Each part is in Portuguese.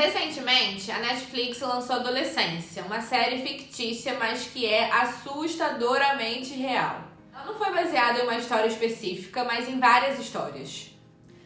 Recentemente, a Netflix lançou Adolescência, uma série fictícia, mas que é assustadoramente real. Ela não foi baseada em uma história específica, mas em várias histórias.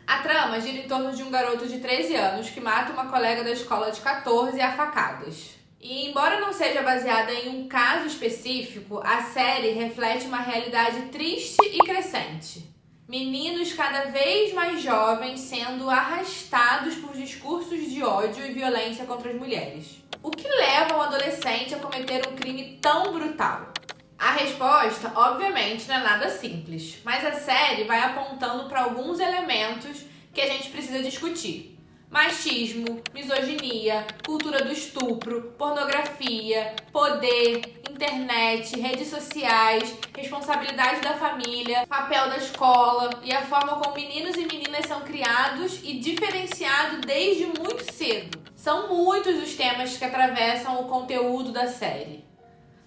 A trama gira em torno de um garoto de 13 anos que mata uma colega da escola de 14 a facadas. E embora não seja baseada em um caso específico, a série reflete uma realidade triste e crescente. Meninos cada vez mais jovens sendo arrastados por discursos de ódio e violência contra as mulheres. O que leva um adolescente a cometer um crime tão brutal? A resposta, obviamente, não é nada simples, mas a série vai apontando para alguns elementos que a gente precisa discutir. Machismo, misoginia, cultura do estupro, pornografia, poder, internet, redes sociais, responsabilidade da família, papel da escola e a forma como meninos e meninas são criados e diferenciados desde muito cedo. São muitos os temas que atravessam o conteúdo da série.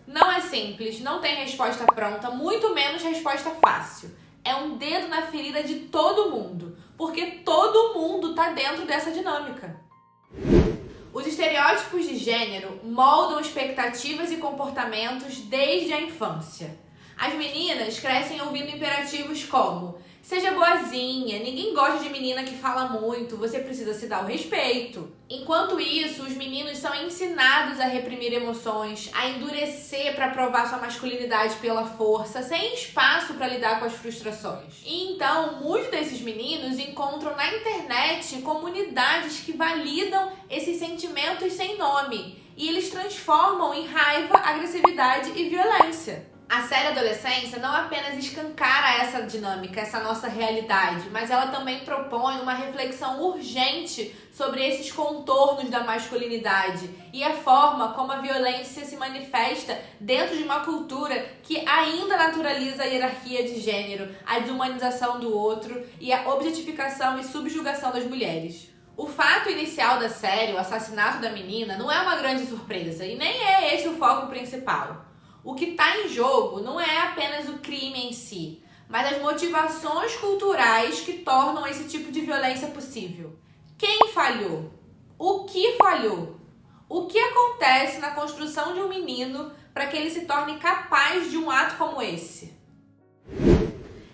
Não é simples, não tem resposta pronta, muito menos resposta fácil. É um dedo na ferida de todo mundo, porque todo mundo tá dentro dessa dinâmica. Os estereótipos de gênero moldam expectativas e comportamentos desde a infância. As meninas crescem ouvindo imperativos como: seja boazinha, ninguém gosta de menina que fala muito, você precisa se dar o respeito. Enquanto isso, os meninos são ensinados a reprimir emoções, a endurecer para provar sua masculinidade pela força, sem espaço para lidar com as frustrações. E então, muitos desses meninos encontram na internet comunidades que validam esses sentimentos sem nome, e eles transformam em raiva, agressividade e violência. A série Adolescência não apenas escancara essa dinâmica, essa nossa realidade, mas ela também propõe uma reflexão urgente sobre esses contornos da masculinidade e a forma como a violência se manifesta dentro de uma cultura que ainda naturaliza a hierarquia de gênero, a desumanização do outro e a objetificação e subjugação das mulheres. O fato inicial da série, o assassinato da menina, não é uma grande surpresa e nem é esse o foco principal. O que está em jogo não é apenas o crime em si, mas as motivações culturais que tornam esse tipo de violência possível. Quem falhou? O que falhou? O que acontece na construção de um menino para que ele se torne capaz de um ato como esse?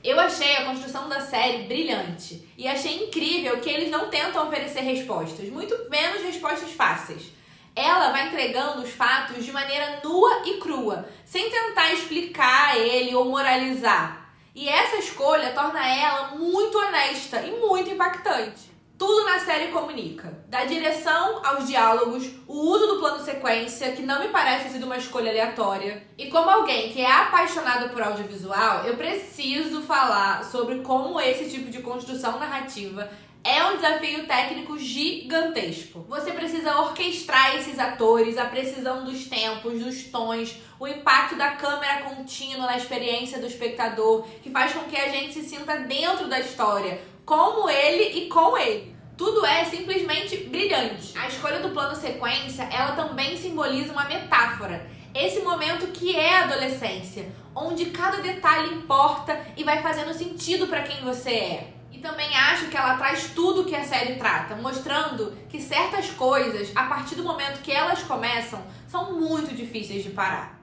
Eu achei a construção da série brilhante e achei incrível que eles não tentam oferecer respostas, muito menos respostas fáceis. Ela vai entregando os fatos de maneira nua e crua, sem tentar explicar ele ou moralizar. E essa escolha torna ela muito honesta e muito impactante. Tudo na série comunica, da direção aos diálogos, o uso do plano sequência, que não me parece ter sido uma escolha aleatória. E como alguém que é apaixonado por audiovisual, eu preciso falar sobre como esse tipo de construção narrativa é um desafio técnico gigantesco. Você precisa orquestrar esses atores, a precisão dos tempos, dos tons, o impacto da câmera contínua na experiência do espectador, que faz com que a gente se sinta dentro da história, como ele e com ele. Tudo é simplesmente brilhante. A escolha do plano sequência, ela também simboliza uma metáfora. Esse momento que é a adolescência, onde cada detalhe importa e vai fazendo sentido para quem você é. E também acho que ela traz tudo que a série trata, mostrando que certas coisas, a partir do momento que elas começam, são muito difíceis de parar.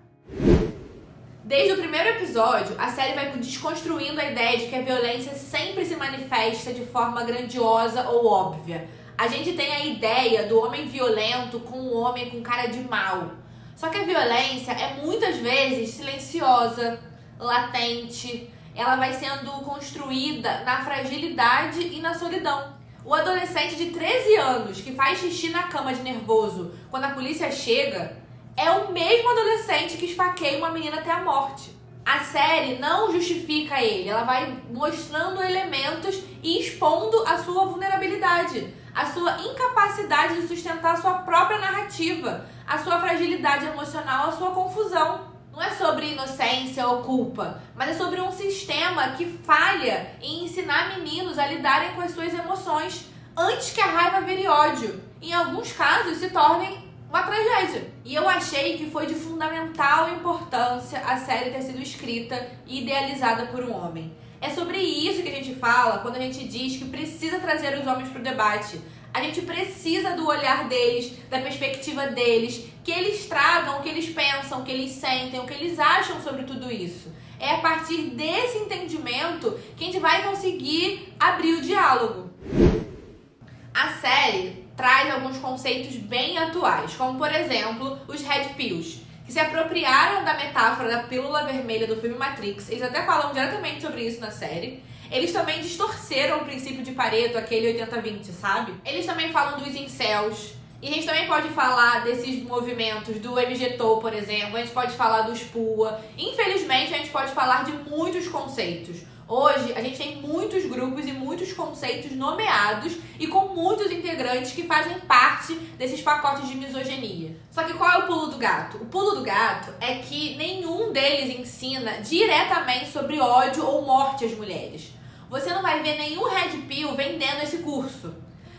Desde o primeiro episódio, a série vai desconstruindo a ideia de que a violência sempre se manifesta de forma grandiosa ou óbvia. A gente tem a ideia do homem violento com um homem com cara de mal. Só que a violência é muitas vezes silenciosa, latente. Ela vai sendo construída na fragilidade e na solidão. O adolescente de 13 anos que faz xixi na cama de nervoso quando a polícia chega é o mesmo adolescente que esfaqueia uma menina até a morte. A série não justifica ele, ela vai mostrando elementos e expondo a sua vulnerabilidade, a sua incapacidade de sustentar a sua própria narrativa, a sua fragilidade emocional, a sua confusão. Não é sobre inocência ou culpa, mas é sobre um sistema que falha em ensinar meninos a lidarem com as suas emoções antes que a raiva vire ódio. Em alguns casos, se tornem uma tragédia. E eu achei que foi de fundamental importância a série ter sido escrita e idealizada por um homem. É sobre isso que a gente fala quando a gente diz que precisa trazer os homens para o debate. A gente precisa do olhar deles, da perspectiva deles, que eles tragam o que eles pensam, o que eles sentem, o que eles acham sobre tudo isso. É a partir desse entendimento que a gente vai conseguir abrir o diálogo. A série traz alguns conceitos bem atuais, como por exemplo os Red Pills, que se apropriaram da metáfora da pílula vermelha do filme Matrix. Eles até falam diretamente sobre isso na série. Eles também distorceram o princípio de Pareto, aquele 80-20, sabe? Eles também falam dos incels. E a gente também pode falar desses movimentos do MGTOW, por exemplo. A gente pode falar dos PUA. Infelizmente, a gente pode falar de muitos conceitos. Hoje, a gente tem muitos grupos e muitos conceitos nomeados e com muitos integrantes que fazem parte desses pacotes de misoginia. Só que qual é o pulo do gato? O pulo do gato é que nenhum deles ensina diretamente sobre ódio ou morte às mulheres. Você não vai ver nenhum Red Pill vendendo esse curso.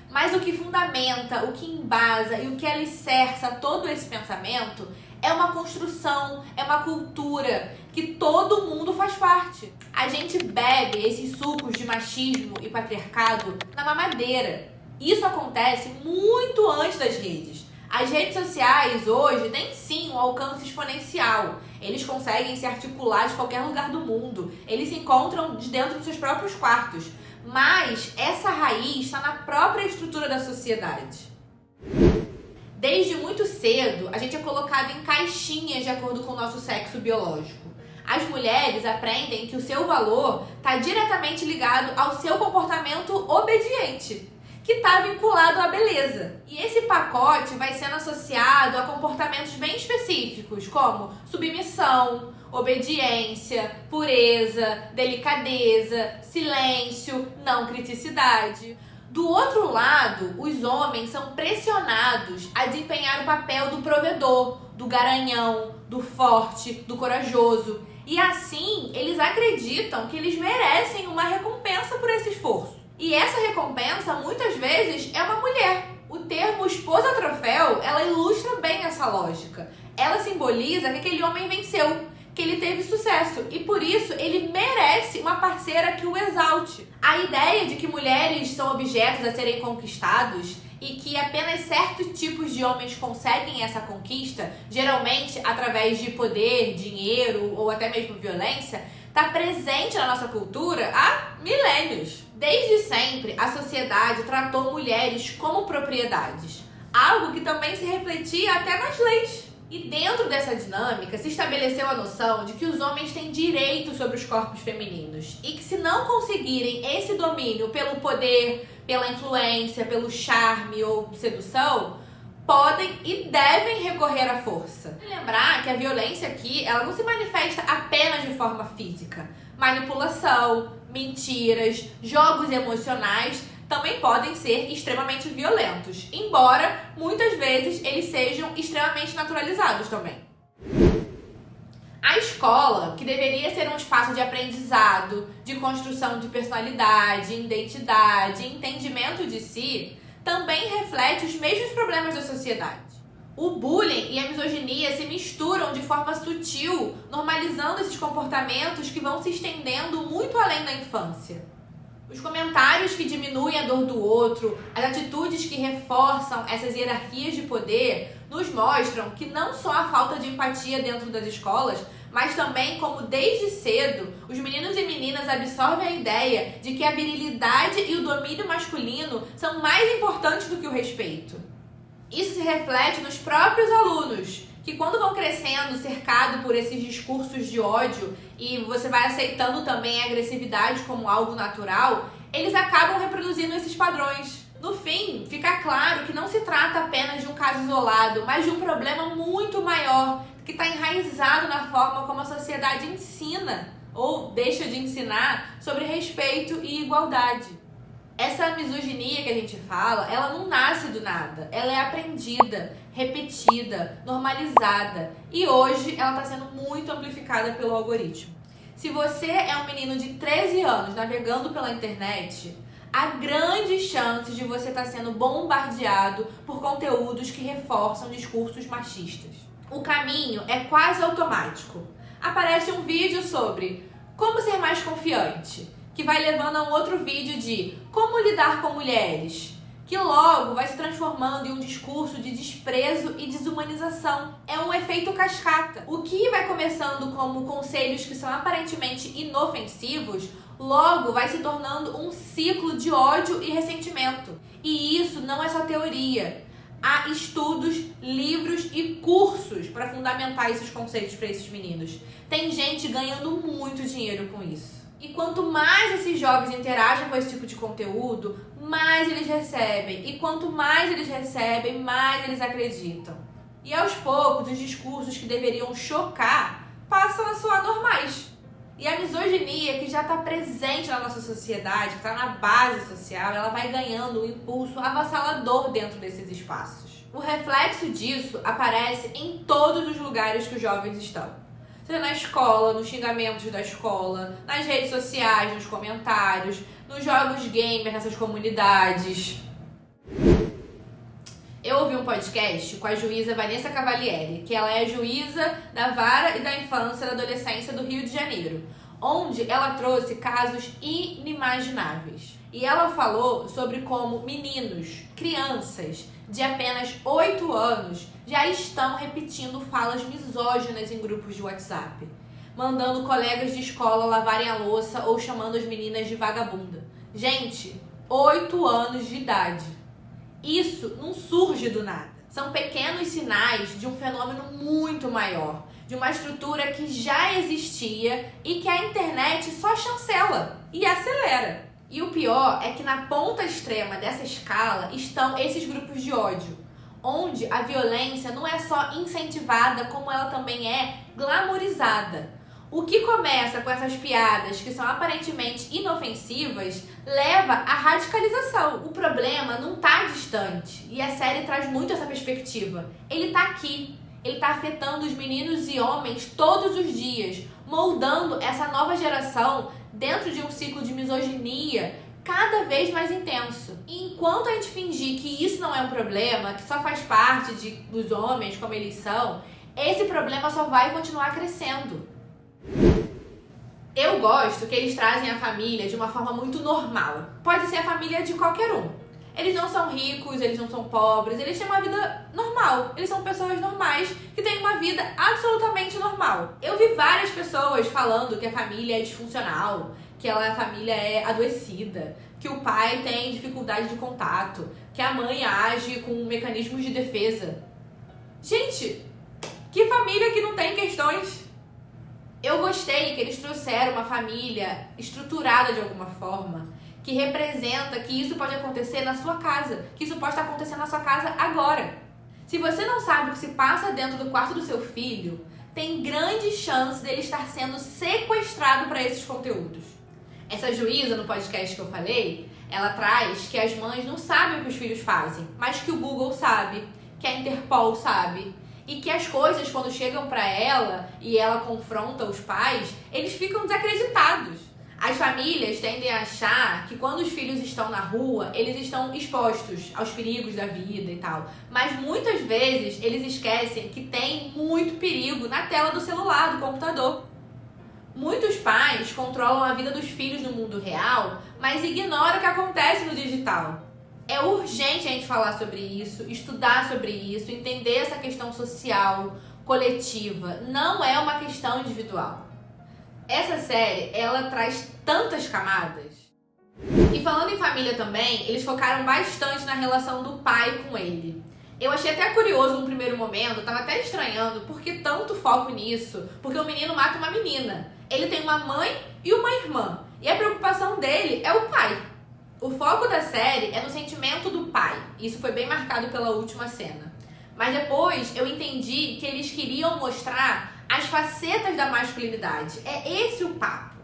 Mas o que fundamenta, o que embasa e o que alicerça todo esse pensamento é uma construção, é uma cultura que todo mundo faz parte. A gente bebe esses sucos de machismo e patriarcado na mamadeira. Isso acontece muito antes das redes. As redes sociais hoje têm sim um alcance exponencial. Eles conseguem se articular de qualquer lugar do mundo. Eles se encontram dentro dos seus próprios quartos. Mas essa raiz está na própria estrutura da sociedade. Desde muito cedo, a gente é colocado em caixinhas de acordo com o nosso sexo biológico. As mulheres aprendem que o seu valor está diretamente ligado ao seu comportamento obediente, que está vinculado à beleza. E esse pacote vai sendo associado a comportamentos bem específicos, como submissão, obediência, pureza, delicadeza, silêncio, não criticidade. Do outro lado, os homens são pressionados a desempenhar o papel do provedor, do garanhão, do forte, do corajoso. E assim, eles acreditam que eles merecem uma recompensa por esse esforço. E essa recompensa, muitas vezes, é uma mulher. O termo esposa troféu, ela ilustra bem essa lógica. Ela simboliza que aquele homem venceu, que ele teve sucesso e por isso ele merece uma parceira que o exalte. A ideia de que mulheres são objetos a serem conquistados e que apenas certos tipos de homens conseguem essa conquista, geralmente através de poder, dinheiro ou até mesmo violência, está presente na nossa cultura há milênios. Desde sempre, a sociedade tratou mulheres como propriedades, algo que também se refletia até nas leis. E dentro dessa dinâmica se estabeleceu a noção de que os homens têm direito sobre os corpos femininos e que se não conseguirem esse domínio pelo poder, pela influência, pelo charme ou sedução, podem e devem recorrer à força. E lembrar que a violência aqui, ela não se manifesta apenas de forma física. Manipulação, mentiras, jogos emocionais também podem ser extremamente violentos, embora muitas vezes eles sejam extremamente naturalizados também. A escola, que deveria ser um espaço de aprendizado, de construção de personalidade, identidade, entendimento de si, também reflete os mesmos problemas da sociedade. O bullying e a misoginia se misturam de forma sutil, normalizando esses comportamentos que vão se estendendo muito além da infância. Os comentários que diminuem a dor do outro, as atitudes que reforçam essas hierarquias de poder, nos mostram que não só a falta de empatia dentro das escolas, mas também como desde cedo os meninos e meninas absorvem a ideia de que a virilidade e o domínio masculino são mais importantes do que o respeito. Isso se reflete nos próprios alunos, que quando vão crescendo, cercado por esses discursos de ódio e você vai aceitando também a agressividade como algo natural, eles acabam reproduzindo esses padrões. No fim, fica claro que não se trata apenas de um caso isolado, mas de um problema muito maior, que está enraizado na forma como a sociedade ensina ou deixa de ensinar sobre respeito e igualdade. Essa misoginia que a gente fala, ela não nasce do nada, ela é aprendida, repetida, normalizada e hoje ela está sendo muito amplificada pelo algoritmo. Se você é um menino de 13 anos navegando pela internet, há grandes chances de você estar sendo bombardeado por conteúdos que reforçam discursos machistas. O caminho é quase automático. Aparece um vídeo sobre como ser mais confiante, que vai levando a um outro vídeo de como lidar com mulheres, que logo vai se transformando em um discurso de desprezo e desumanização. É um efeito cascata. O que vai começando como conselhos que são aparentemente inofensivos, logo vai se tornando um ciclo de ódio e ressentimento. E isso não é só teoria. Há estudos, livros e cursos para fundamentar esses conceitos para esses meninos. Tem gente ganhando muito dinheiro com isso. E quanto mais esses jovens interagem com esse tipo de conteúdo, mais eles recebem. E quanto mais eles recebem, mais eles acreditam. E aos poucos, os discursos que deveriam chocar passam a soar normais. E a misoginia, que já está presente na nossa sociedade, que está na base social, ela vai ganhando um impulso avassalador dentro desses espaços. O reflexo disso aparece em todos os lugares que os jovens estão. Seja na escola, nos xingamentos da escola, nas redes sociais, nos comentários, nos jogos gamers, nessas comunidades. Eu ouvi um podcast com a juíza Vanessa Cavalieri, que ela é juíza da Vara e da Infância e da Adolescência do Rio de Janeiro, onde ela trouxe casos inimagináveis. E ela falou sobre como meninos, crianças de apenas 8 anos já estão repetindo falas misóginas em grupos de WhatsApp, mandando colegas de escola lavarem a louça ou chamando as meninas de vagabunda. Gente, 8 anos de idade. Isso não surge do nada. São pequenos sinais de um fenômeno muito maior, de uma estrutura que já existia e que a internet só chancela e acelera. E o pior é que na ponta extrema dessa escala estão esses grupos de ódio, onde a violência não é só incentivada, como ela também é glamorizada. O que começa com essas piadas que são aparentemente inofensivas leva à radicalização. O problema não está distante e a série traz muito essa perspectiva. Ele está aqui, ele está afetando os meninos e homens todos os dias, moldando essa nova geração dentro de um ciclo de misoginia cada vez mais intenso. E enquanto a gente fingir que isso não é um problema, que só faz parte dos homens como eles são, esse problema só vai continuar crescendo. Eu gosto que eles trazem a família de uma forma muito normal. Pode ser a família de qualquer um. Eles não são ricos, eles não são pobres, eles têm uma vida normal. Eles são pessoas normais que têm uma vida absolutamente normal. Eu vi várias pessoas falando que a família é disfuncional, que a família é adoecida, que o pai tem dificuldade de contato, que a mãe age com mecanismos de defesa. Gente, que família que não tem questões? Eu gostei que eles trouxeram uma família estruturada de alguma forma, que representa que isso pode acontecer na sua casa, que isso pode estar acontecendo na sua casa agora. Se você não sabe o que se passa dentro do quarto do seu filho, tem grande chance dele estar sendo sequestrado para esses conteúdos. Essa juíza, no podcast que eu falei, ela traz que as mães não sabem o que os filhos fazem, mas que o Google sabe, que a Interpol sabe, e que as coisas, quando chegam para ela e ela confronta os pais, eles ficam desacreditados. As famílias tendem a achar que quando os filhos estão na rua, eles estão expostos aos perigos da vida e tal. Mas muitas vezes eles esquecem que tem muito perigo na tela do celular, do computador. Muitos pais controlam a vida dos filhos no mundo real, mas ignoram o que acontece no digital. É urgente a gente falar sobre isso, estudar sobre isso, entender essa questão social, coletiva. Não é uma questão individual. Essa série, ela traz tantas camadas. E falando em família também, eles focaram bastante na relação do pai com ele. Eu achei até curioso no primeiro momento, tava até estranhando por que tanto foco nisso, porque o menino mata uma menina. Ele tem uma mãe e uma irmã, e a preocupação dele é o pai. O foco da série é no sentimento do pai, isso foi bem marcado pela última cena. Mas depois eu entendi que eles queriam mostrar as facetas da masculinidade. É esse o papo.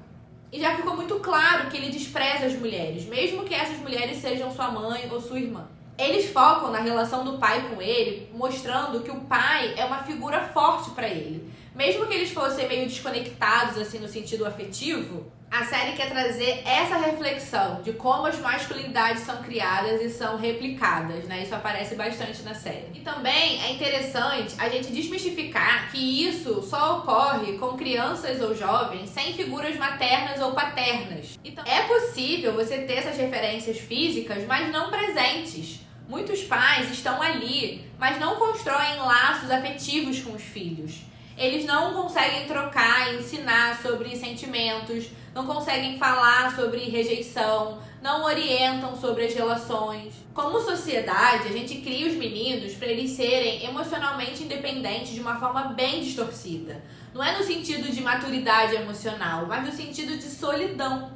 E já ficou muito claro que ele despreza as mulheres, mesmo que essas mulheres sejam sua mãe ou sua irmã. Eles focam na relação do pai com ele, mostrando que o pai é uma figura forte para ele. Mesmo que eles fossem meio desconectados, assim, no sentido afetivo, A série quer trazer essa reflexão de como as masculinidades são criadas e são replicadas, né? Isso aparece bastante na série. E também é interessante a gente desmistificar que isso só ocorre com crianças ou jovens sem figuras maternas ou paternas. Então, é possível você ter essas referências físicas, mas não presentes. Muitos pais estão ali, mas não constroem laços afetivos com os filhos. Eles não conseguem trocar e ensinar sobre sentimentos, não conseguem falar sobre rejeição, não orientam sobre as relações. Como sociedade, a gente cria os meninos para eles serem emocionalmente independentes de uma forma bem distorcida. Não é no sentido de maturidade emocional, mas no sentido de solidão.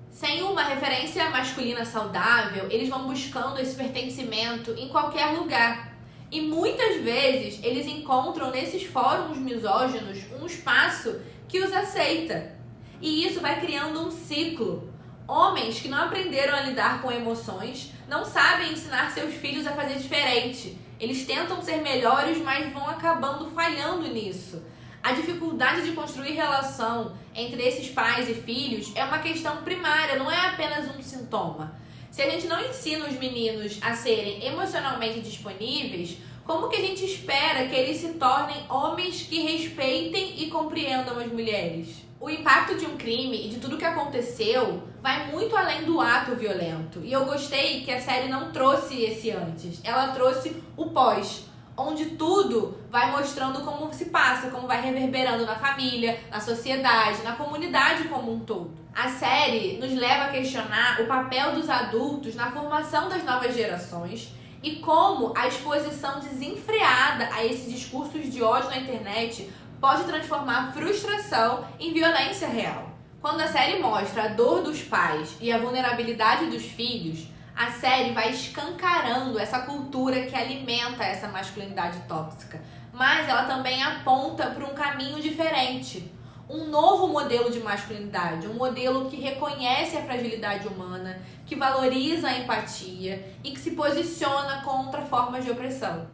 Sem uma referência masculina saudável, eles vão buscando esse pertencimento em qualquer lugar. E muitas vezes eles encontram nesses fóruns misóginos um espaço que os aceita. E isso vai criando um ciclo. Homens que não aprenderam a lidar com emoções não sabem ensinar seus filhos a fazer diferente. Eles tentam ser melhores, mas vão acabando falhando nisso. A dificuldade de construir relação entre esses pais e filhos é uma questão primária, não é apenas um sintoma. Se a gente não ensina os meninos a serem emocionalmente disponíveis, como que a gente espera que eles se tornem homens que respeitem e compreendam as mulheres? O impacto de um crime e de tudo que aconteceu vai muito além do ato violento. E eu gostei que a série não trouxe esse antes, ela trouxe o pós, onde tudo vai mostrando como se passa, como vai reverberando na família, na sociedade, na comunidade como um todo. A série nos leva a questionar o papel dos adultos na formação das novas gerações e como a exposição desenfreada a esses discursos de ódio na internet pode transformar frustração em violência real. Quando a série mostra a dor dos pais e a vulnerabilidade dos filhos, a série vai escancarando essa cultura que alimenta essa masculinidade tóxica, mas ela também aponta para um caminho diferente. Um novo modelo de masculinidade, um modelo que reconhece a fragilidade humana, que valoriza a empatia e que se posiciona contra formas de opressão.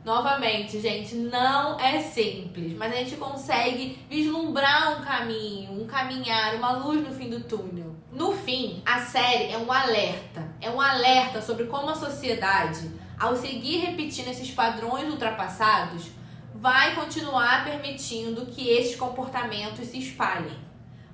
Novamente, gente, não é simples, mas a gente consegue vislumbrar um caminho, um caminhar, uma luz no fim do túnel. No fim, a série é um alerta sobre como a sociedade, ao seguir repetindo esses padrões ultrapassados, vai continuar permitindo que esses comportamentos se espalhem.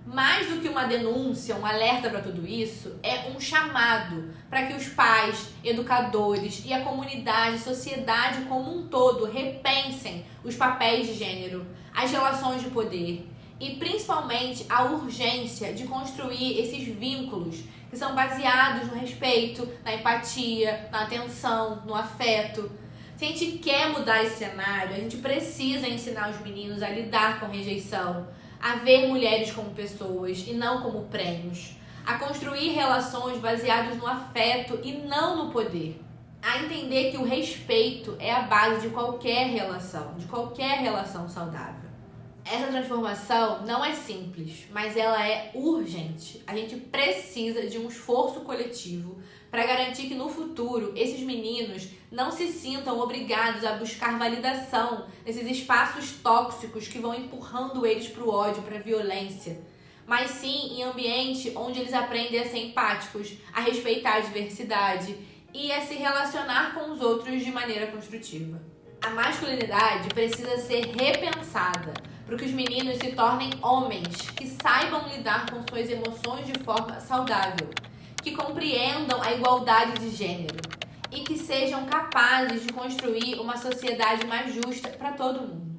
Mais do que uma denúncia, um alerta para tudo isso, é um chamado para que os pais, educadores e a comunidade, sociedade como um todo repensem os papéis de gênero, as relações de poder e principalmente a urgência de construir esses vínculos que são baseados no respeito, na empatia, na atenção, no afeto. Se a gente quer mudar esse cenário, a gente precisa ensinar os meninos a lidar com rejeição, a ver mulheres como pessoas e não como prêmios, a construir relações baseadas no afeto e não no poder, a entender que o respeito é a base de qualquer relação saudável. Essa transformação não é simples, mas ela é urgente. A gente precisa de um esforço coletivo para garantir que no futuro esses meninos não se sintam obrigados a buscar validação nesses espaços tóxicos que vão empurrando eles para o ódio, para a violência, mas sim em ambiente onde eles aprendem a ser empáticos, a respeitar a diversidade e a se relacionar com os outros de maneira construtiva. A masculinidade precisa ser repensada para que os meninos se tornem homens que saibam lidar com suas emoções de forma saudável, que compreendam a igualdade de gênero e que sejam capazes de construir uma sociedade mais justa para todo mundo.